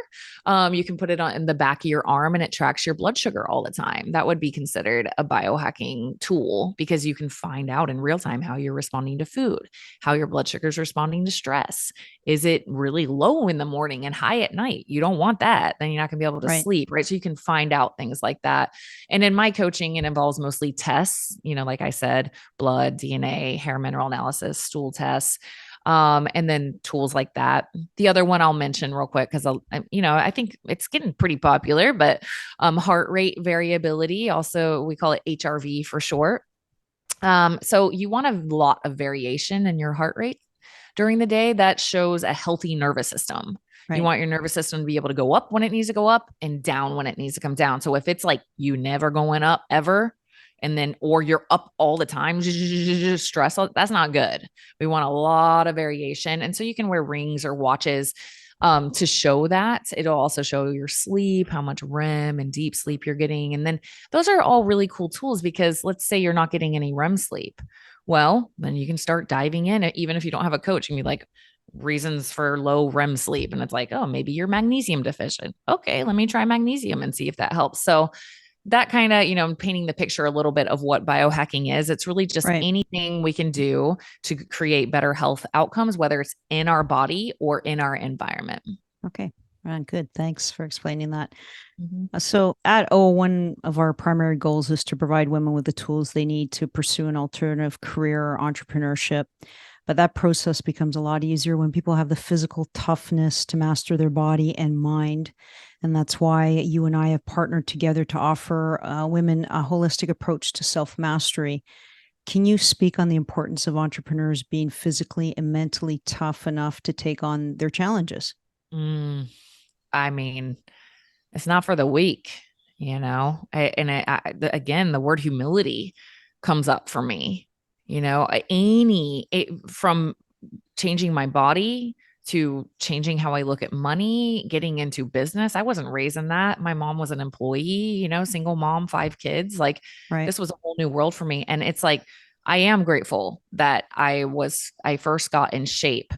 You can put it on in the back of your arm and it tracks your blood sugar all the time. That would be considered a biohacking tool because you can find out in real time how you're responding to food, how your blood sugar is responding to stress. Is it really low in the morning and high at night? You don't want that. Then you're not going to be able to Right. sleep, right? So you can find out things like that. And in my coaching, it involves mostly tests, like I said, blood, DNA, hair mineral analysis, stool tests, and then tools like that. The other one I'll mention real quick because I think it's getting pretty popular, but heart rate variability, also we call it HRV for short. So you want a lot of variation in your heart rate during the day. That shows a healthy nervous system. You Right. want your nervous system to be able to go up when it needs to go up and down when it needs to come down. So if it's like you never going up ever, and then or you're up all the time, stress, that's not good. We want a lot of variation. And so you can wear rings or watches to show that. It'll also show your sleep, how much REM and deep sleep you're getting. And then those are all really cool tools because let's say you're not getting any REM sleep. Well, then you can start diving in, even if you don't have a coach, and be like, reasons for low REM sleep. And it's like, oh, maybe you're magnesium deficient. Okay, let me try magnesium and see if that helps. So that kind of, painting the picture a little bit of what biohacking is. It's really just Right. anything we can do to create better health outcomes, whether it's in our body or in our environment. Okay. Good. Thanks for explaining that. Mhm. So at O, one of our primary goals is to provide women with the tools they need to pursue an alternative career or entrepreneurship. But that process becomes a lot easier when people have the physical toughness to master their body and mind. And that's why you and I have partnered together to offer women a holistic approach to self mastery. Can you speak on the importance of entrepreneurs being physically and mentally tough enough to take on their challenges? Mm, I mean, it's not for the weak, again, the word humility comes up for me, from changing my body to changing how I look at money, getting into business. I wasn't raised in that. My mom was an employee, single mom, 5 kids. Like Right. this was a whole new world for me. And it's like, I am grateful that I first got in shape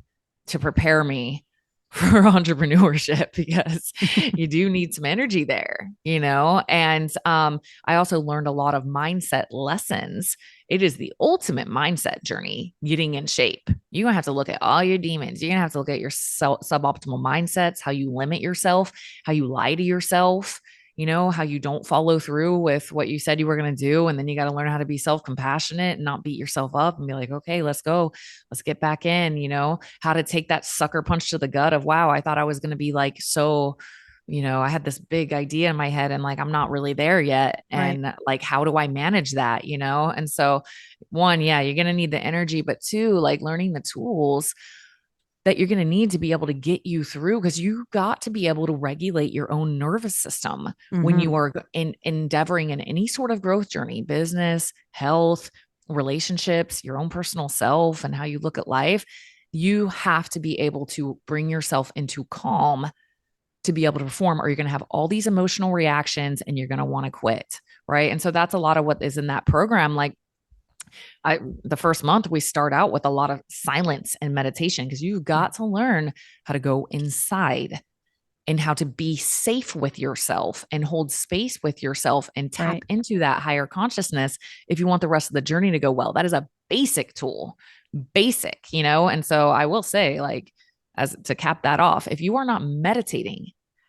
to prepare me for entrepreneurship because you do need some energy there, and I also learned a lot of mindset lessons. It is the ultimate mindset journey, getting in shape. You're going to have to look at all your demons. You're going to have to look at your suboptimal mindsets, how you limit yourself, how you lie to yourself, how you don't follow through with what you said you were going to do. And then you got to learn how to be self-compassionate and not beat yourself up and be like, okay, let's go. Let's get back in, how to take that sucker punch to the gut of, wow, I thought I was going to be like, so, I had this big idea in my head and like, I'm not really there yet. Right. And like, how do I manage that? And so one, yeah, you're going to need the energy, but two, like learning the tools that you're going to need to be able to get you through because you got to be able to regulate your own nervous system when Mm-hmm. you are endeavoring in any sort of growth journey, business, health, relationships, your own personal self, and how you look at life. You have to be able to bring yourself into calm to be able to perform, or you're going to have all these emotional reactions and you're going to want to quit. Right. And so that's a lot of what is in that program. Like the first month, we start out with a lot of silence and meditation because you've got to learn how to go inside and how to be safe with yourself and hold space with yourself and tap into that higher consciousness if you want the rest of the journey to go well. That is a basic tool, basic, you know? And so I will say, like, as to cap that off, if you are not meditating,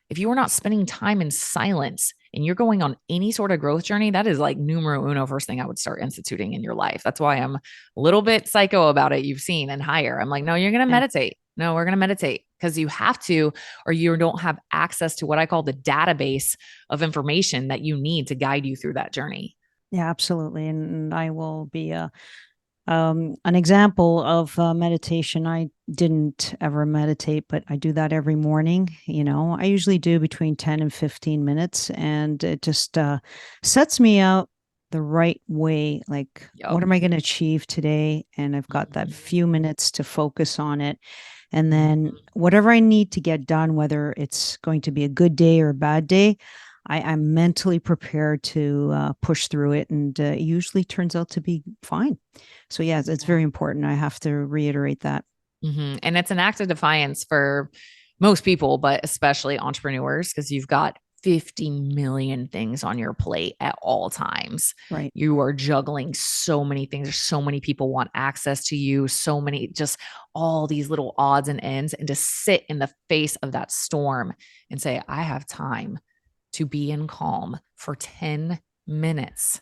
if you are not spending time in silence and you're going on any sort of growth journey, that is like numero uno first thing I would start instituting in your life. That's why I'm a little bit psycho about it. You've seen and higher. I'm like, no, you're going to meditate. No, we're going to meditate because you have to, or you don't have access to what I call the database of information that you need to guide you through that journey. Yeah, absolutely. And I will be an example of meditation. I didn't ever meditate, but I do that every morning. You know, I usually do between 10 and 15 minutes, and it just sets me out the right way. Like, what am I going to achieve today? And I've got that few minutes to focus on it. And then whatever I need to get done, whether it's going to be a good day or a bad day, I'm mentally prepared to push through it, and it usually turns out to be fine. So yeah, it's very important. I have to reiterate that. And it's an act of defiance for most people, but especially entrepreneurs, because you've got 50 million things on your plate at all times. Right. You are juggling so many things. There's so many people want access to you, so many, just all these little odds and ends, and to sit in the face of that storm and say, I have time to be in calm for 10 minutes.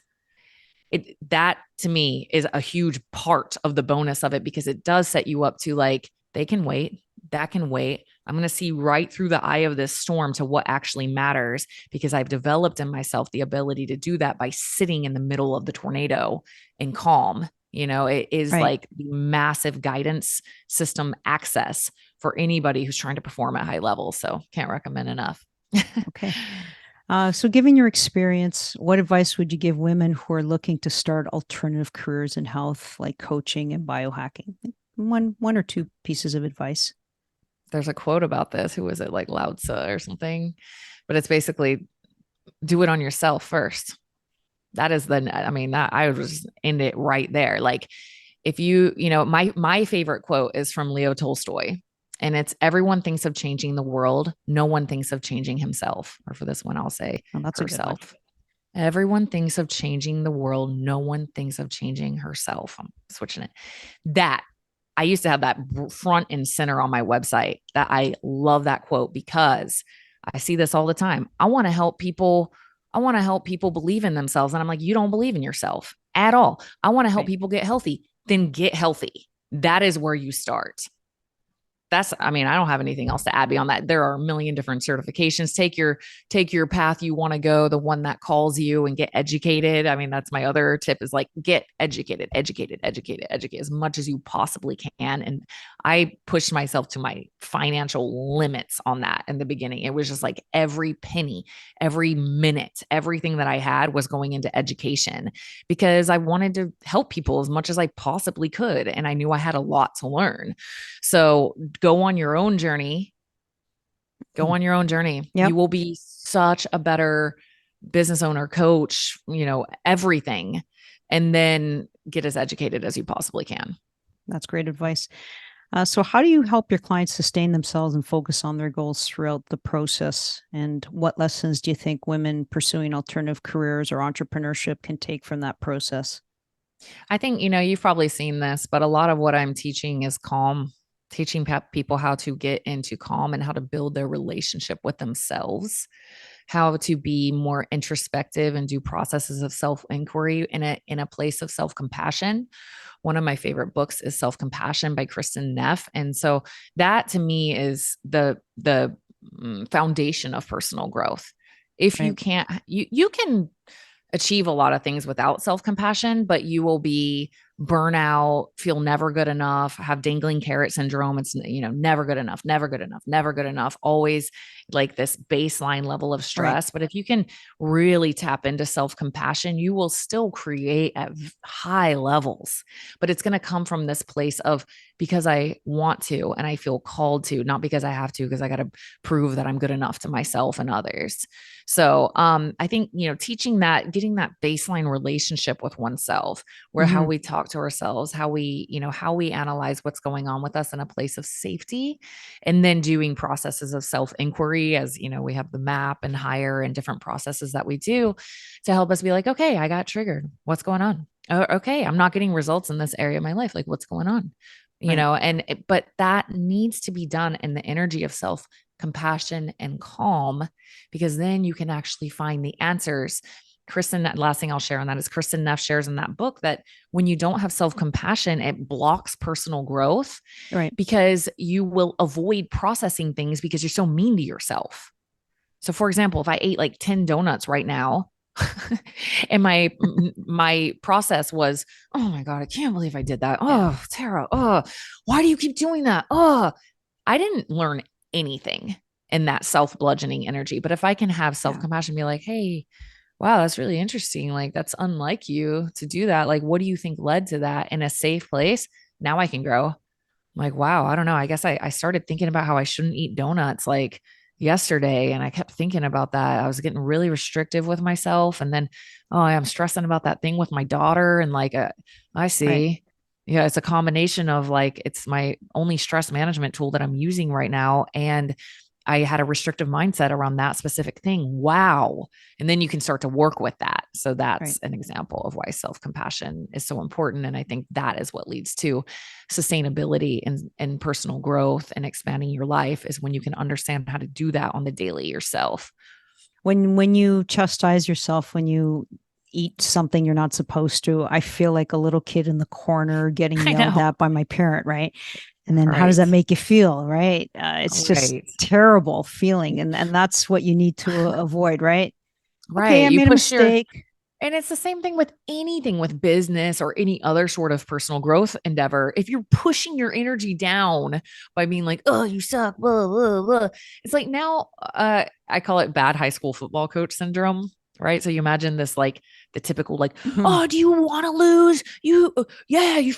That to me is a huge part of the bonus of it, because it does set you up to, like, they can wait, that can wait. I'm going to see right through the eye of this storm to what actually matters, because I've developed in myself the ability to do that by sitting in the middle of the tornado and calm. You know, it is like the massive guidance system access for anybody who's trying to perform at high levels. So can't recommend enough. Okay. So given your experience, what advice would you give women who are looking to start alternative careers in health, like coaching and biohacking? One or two pieces of advice. There's a quote about this. Who was it? Like Lao Tzu or something, but it's basically do it on yourself first. That is that I would just end it right there. Like, if my favorite quote is from Leo Tolstoy. And it's, everyone thinks of changing the world. No one thinks of changing himself. Or for this one, I'll say that's herself. Everyone thinks of changing the world. No one thinks of changing herself. I'm switching it. That I used to have that front and center on my website. That I love that quote because I see this all the time. I want to help people. I want to help people believe in themselves. And I'm like, you don't believe in yourself at all. I want to help people get healthy. Then get healthy. That is where you start. I don't have anything else to add beyond that. There are a million different certifications. Take your path you want to go, the one that calls you, and get educated. I mean, that's my other tip, is like, get educated as much as you possibly can. And I pushed myself to my financial limits on that in the beginning. It was just like every penny, every minute, everything that I had was going into education, because I wanted to help people as much as I possibly could. And I knew I had a lot to learn. So go on your own journey. Yep. You will be such a better business owner, coach, everything. And then get as educated as you possibly can. That's great advice. So how do you help your clients sustain themselves and focus on their goals throughout the process? And what lessons do you think women pursuing alternative careers or entrepreneurship can take from that process? I think, you've probably seen this, but a lot of what I'm teaching is calm. Teaching people how to get into calm and how to build their relationship with themselves, how to be more introspective and do processes of self-inquiry in a place of self-compassion. One of my favorite books is Self-Compassion by Kristen Neff. And so that to me is the foundation of personal growth. If you can't, you can achieve a lot of things without self-compassion, but you will be burnout, feel never good enough, have dangling carrot syndrome. It's, never good enough, always like this baseline level of Right. stress. But if you can really tap into self-compassion, you will still create at high levels. But it's going to come from this place of because I want to and I feel called to, not because I have to, because I got to prove that I'm good enough to myself and others. So I think, teaching that, getting that baseline relationship with oneself, where how Mm-hmm. we talk to ourselves, how we analyze what's going on with us in a place of safety, and then doing processes of self-inquiry as, we have the map and higher and different processes that we do to help us be like, okay, I got triggered. What's going on? Okay, I'm not getting results in this area of my life. Like, what's going on? Right. But that needs to be done in the energy of self compassion and calm, because then you can actually find the answers. Kristen, last thing I'll share on that is Kristen Neff shares in that book that when you don't have self compassion, it blocks personal growth Right. because you will avoid processing things because you're so mean to yourself. So, for example, if I ate like 10 donuts right now, and my process was, oh my God, I can't believe I did that. Yeah. Oh, Tara, oh, why do you keep doing that? Oh, I didn't learn anything in that self bludgeoning energy. But if I can have self Yeah. compassion, be like, hey, wow, that's really interesting. Like, that's unlike you to do that. Like, what do you think led to that in a safe place? Now I can grow. I'm like, wow, I don't know. I guess I started thinking about how I shouldn't eat donuts like yesterday. And I kept thinking about that. I was getting really restrictive with myself. And then, oh, I'm stressing about that thing with my daughter. And like, I Right. see. Yeah, it's a combination of like, it's my only stress management tool that I'm using right now. And I had a restrictive mindset around that specific thing. Wow. And then you can start to work with that. So Right. that's an example of why self compassion is so important. And I think that is what leads to sustainability and personal growth and expanding your life, is when you can understand how to do that on the daily yourself. When you chastise yourself, when you eat something you're not supposed to, I feel like a little kid in the corner getting I yelled know. at by my parent, right? And then how does that Right. make you feel, right? It's just Right. terrible feeling, and that's what you need to avoid, right? Okay, Right. I You made a push your, mistake. and it's the same thing with anything with business or any other sort of personal growth endeavor. If you're pushing your energy down by being like, oh, you suck, blah, blah, blah, it's like now I call it bad high school football coach syndrome. Right. So you imagine this like the typical, like, Mhm. oh, do you want to lose? Yeah,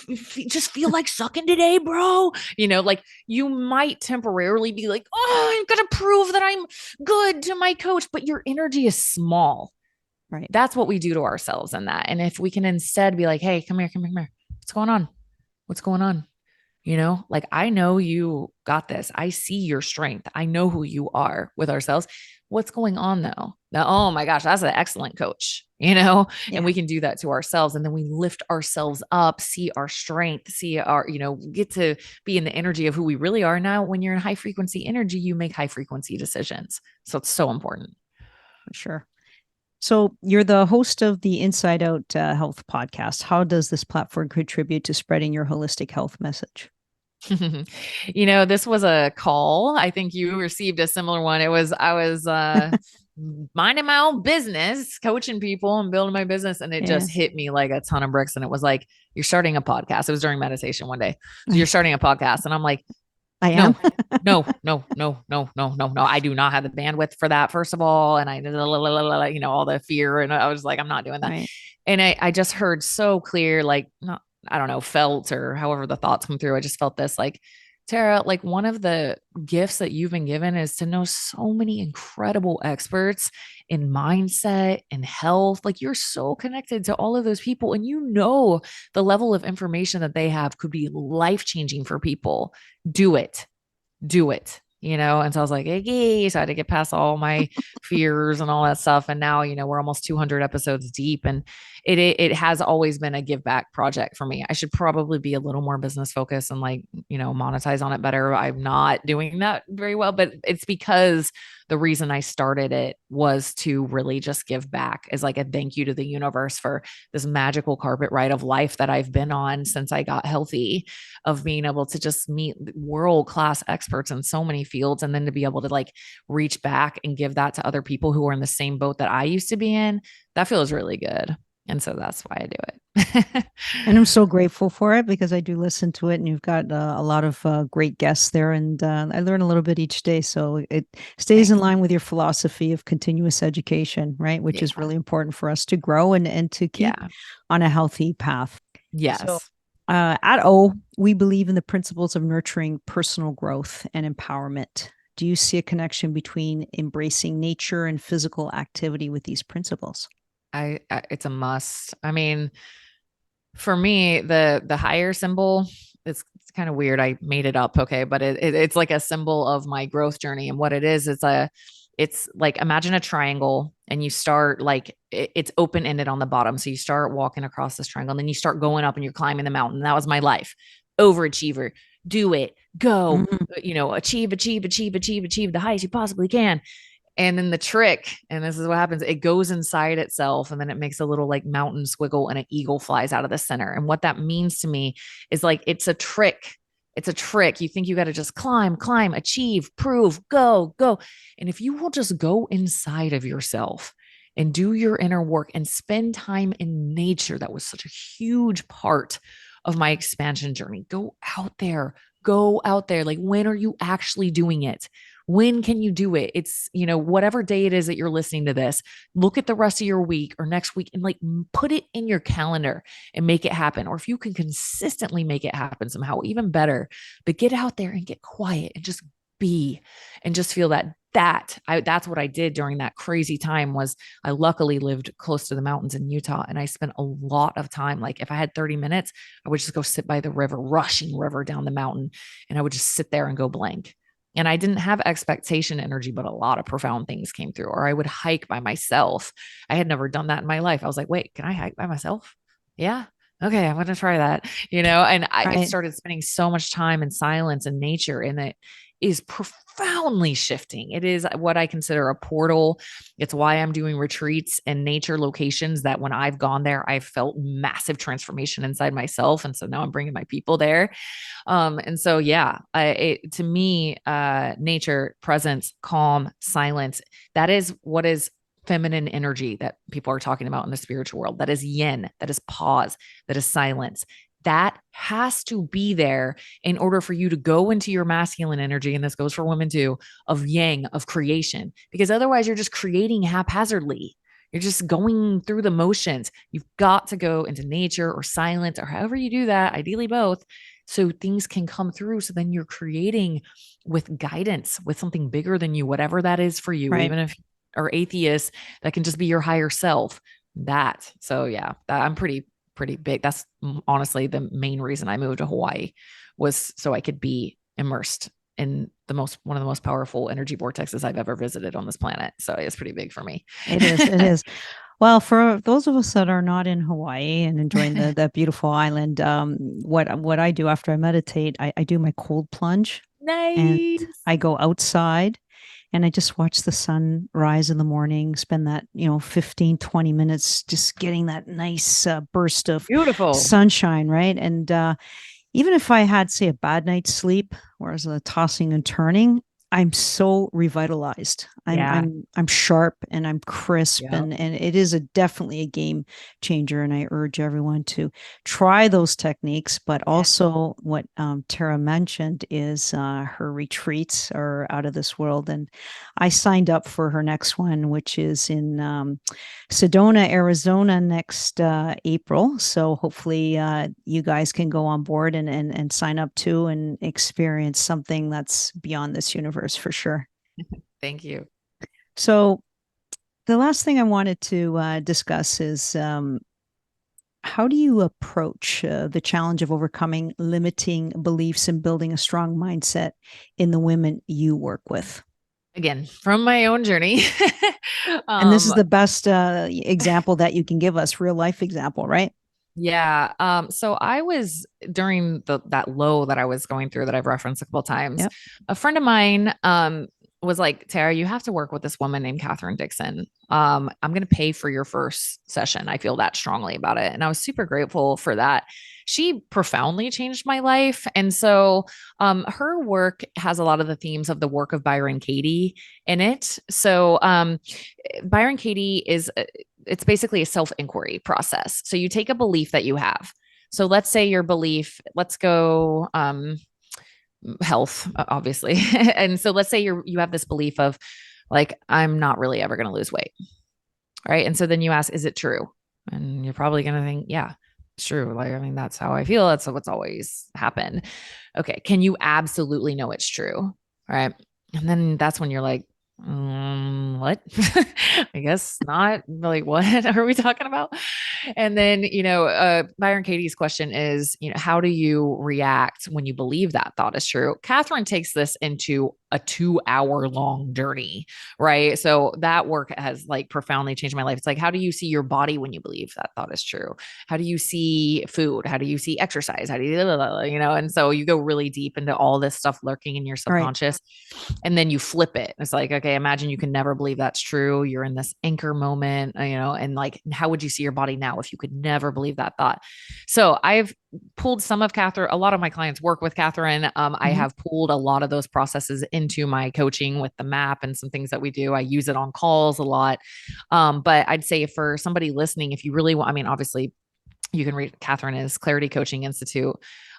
just feel like sucking today, bro. Like you might temporarily be like, oh, I'm going to prove that I'm good to my coach, but your energy is small. Right. That's what we do to ourselves in that. And if we can instead be like, hey, come here, come here, come here. What's going on? What's going on? Like I know you got this. I see your strength. I know who you are with ourselves. What's going on though? Now, oh my gosh, that's an excellent coach. And Yeah, we can do that to ourselves. And then we lift ourselves up, see our strength, see our, get to be in the energy of who we really are. Now, when you're in high frequency energy, you make high frequency decisions. So it's so important. for sure. So you're the host of the Inside Out Health podcast. How does this platform contribute to spreading your holistic health message? This was a call. I think you received a similar one. I was minding my own business, coaching people and building my business. And it Yeah, just hit me like a ton of bricks. And it was like, you're starting a podcast. It was during meditation one day. So you're starting a podcast. And I'm like, I am. no, no, no, no, no, no, no, no. I do not have the bandwidth for that, first of all. And all the fear. And I was like, I'm not doing that. Right. And I just heard so clear, like, not, I don't know, felt or however the thoughts come through. I just felt this like, Tara, like one of the gifts that you've been given is to know so many incredible experts in mindset and health. Like you're so connected to all of those people, and the level of information that they have could be life changing for people. Do it. Do it. And so I was like, hey, so I had to get past all my fears and all that stuff. And now, we're almost 200 episodes deep, and it has always been a give back project for me. I should probably be a little more business focused and like, monetize on it better. I'm not doing that very well, but it's because the reason I started it was to really just give back as like a thank you to the universe for this magical carpet ride of life that I've been on since I got healthy, of being able to just meet world class experts in so many fields, and then to be able to like reach back and give that to other people who are in the same boat that I used to be in. That feels really good. And so that's why I do it. And I'm so grateful for it because I do listen to it, and you've got a lot of great guests there, and I learn a little bit each day. So it stays in Thanks. line with your philosophy of continuous education, right? Which is Yeah. really important for us to grow and to keep Yeah. on a healthy path. So Yes. at O, we believe in the principles of nurturing personal growth and empowerment. Do you see a connection between embracing nature and physical activity with these principles? I it's a must. I mean, for me, the higher symbol, it's kind of weird. I made it up, okay, but it's like a symbol of my growth journey. And what it is, it's like imagine a triangle, and you start like it's open ended on the bottom. So you start walking across this triangle, and then you start going up, and you're climbing the mountain. That was my life. Overachiever, do it, go, Mhm. achieve, achieve, achieve, achieve, achieve the highest you possibly can. And then the trick, and this is what happens, it goes inside itself, and then it makes a little like mountain squiggle, and an eagle flies out of the center. And what that means to me is like it's a trick. It's a trick. You think you got to just climb, climb, achieve, prove, go, go. And if you will just go inside of yourself and do your inner work and spend time in nature, that was such a huge part of my expansion journey. Go out there. Go out there. Like, when are you actually doing it? When can you do it? It's, whatever day it is that you're listening to this, look at the rest of your week or next week and like put it in your calendar and make it happen. Or if you can consistently make it happen somehow, even better. But get out there and get quiet and just be and just feel that's what I did during that crazy time. Was I luckily lived close to the mountains in Utah, and I spent a lot of time, like if I had 30 minutes, I would just go sit by the river, rushing river down the mountain, and I would just sit there and go blank. And I didn't have expectation energy, but a lot of profound things came through. Or I would hike by myself. I had never done that in my life. I was like, wait, can I hike by myself? Yeah. Okay, I'm going to try that, and I Right. started spending so much time in silence and nature, and it is profoundly shifting. It is what I consider a portal. It's why I'm doing retreats in nature locations that when I've gone there, I've felt massive transformation inside myself. And so now I'm bringing my people there. And so, yeah, to me, nature, presence, calm, silence, that is what is feminine energy that people are talking about in the spiritual world. That is yin, that is pause, that is silence. That has to be there in order for you to go into your masculine energy. And this goes for women too, of yang, of creation, because otherwise you're just creating haphazardly. You're just going through the motions. You've got to go into nature or silence or however you do that, ideally both, so things can come through. So then you're creating with guidance, with something bigger than you, whatever that is for you, Right. even if or atheist, that can just be your higher self. That. So yeah, I'm pretty big. That's honestly the main reason I moved to Hawaii, was so I could be immersed in one of the most powerful energy vortexes I've ever visited on this planet. So it's pretty big for me. It is. It is. Well, for those of us that are not in Hawaii and enjoying that beautiful island, what I do after I meditate, I do my cold plunge, and Nice. I go outside and I just watch the sun rise in the morning, spend that, 15, 20 minutes just getting that nice burst of Beautiful. sunshine, right? And even if I had, say, a bad night's sleep, whereas the tossing and turning, I'm so revitalized. I'm Yeah. I'm I'm sharp and I'm crisp, Yep. and it is definitely a game changer. And I urge everyone to try those techniques. But Yeah. also, what Tara mentioned is her retreats are out of this world, and I signed up for her next one, which is in Sedona, Arizona next April. So hopefully you guys can go on board and sign up too and experience something that's beyond this universe for sure. Thank you. So the last thing I wanted to discuss is how do you approach the challenge of overcoming limiting beliefs and building a strong mindset in the women you work with? Again, from my own journey. And this is um, the best example that you can give us, real life example, right? yeah. So I was during that low that I was going through that I've referenced a couple of times, Yep. a friend of mine, was like, Tara, you have to work with this woman named Catherine Dixon. I'm going to pay for your first session. I feel that strongly about it. And I was super grateful for that. She profoundly changed my life. And so her work has a lot of the themes of the work of Byron Katie in it. So Byron Katie it's basically a self-inquiry process. So you take a belief that you have. So let's say your belief, let's go health, obviously. And so let's say you have this belief of like, I'm not really ever going to lose weight. Right. And so then you ask, is it true? And you're probably going to think, yeah, it's true. Like, I mean, that's how I feel. That's what's always happened. Okay. Can you absolutely know it's true? Right. And then that's when you're like, what? I guess not. Like, what are we talking about? And then, Byron Katie's question is, how do you react when you believe that thought is true? Catherine takes this into a 2-hour long journey, right? So that work has like profoundly changed my life. It's like, how do you see your body when you believe that thought is true? How do you see food? How do you see exercise? How do you, and so you go really deep into all this stuff lurking in your subconscious. Right. And then you flip it. It's like, okay, imagine you can never believe that's true. You're in this anchor moment, and like, how would you see your body now if you could never believe that thought? So I've pulled some of Catherine. A lot of my clients work with Catherine. I have pulled a lot of those processes into my coaching with the map and some things that we do. I use it on calls a lot. But I'd say for somebody listening, if you really want, I mean, obviously you can read Catherine is Clarity Coaching Institute.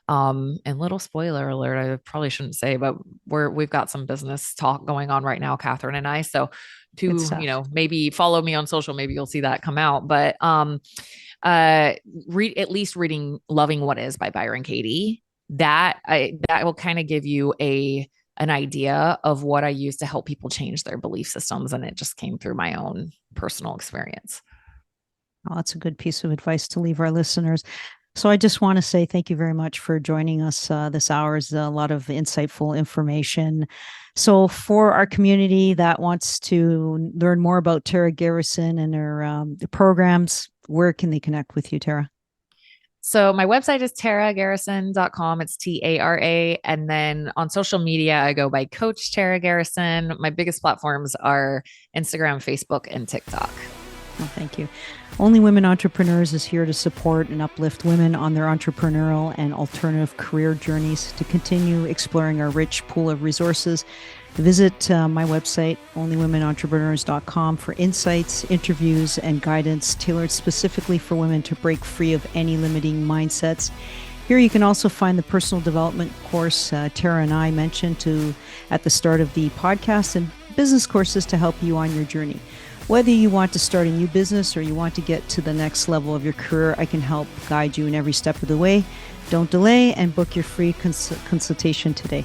And little spoiler alert, I probably shouldn't say, but we've got some business talk going on right now, Catherine and I. So maybe follow me on social, maybe you'll see that come out. But reading Loving What Is by Byron Katie, that will kind of give you an idea of what I use to help people change their belief systems. And it just came through my own personal experience. Oh, that's a good piece of advice to leave our listeners. So I just want to say thank you very much for joining us this hour. Is a lot of insightful information. So for our community that wants to learn more about Tara Garrison and her programs, where can they connect with you, Tara? So my website is taragarrison.com. It's Tara. And then on social media, I go by Coach Tara Garrison. My biggest platforms are Instagram, Facebook, and TikTok. Well, thank you. Only Women Entrepreneurs is here to support and uplift women on their entrepreneurial and alternative career journeys. To continue exploring our rich pool of resources, visit my website, onlywomenentrepreneurs.com, for insights, interviews, and guidance tailored specifically for women to break free of any limiting mindsets. Here you can also find the personal development course Tara and I mentioned at the start of the podcast, and business courses to help you on your journey. Whether you want to start a new business or you want to get to the next level of your career, I can help guide you in every step of the way. Don't delay and book your free consultation today.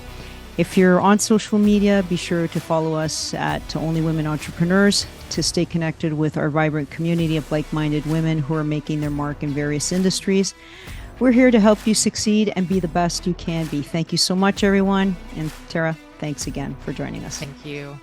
If you're on social media, be sure to follow us at Only Women Entrepreneurs to stay connected with our vibrant community of like-minded women who are making their mark in various industries. We're here to help you succeed and be the best you can be. Thank you so much, everyone. And Tara, thanks again for joining us. Thank you.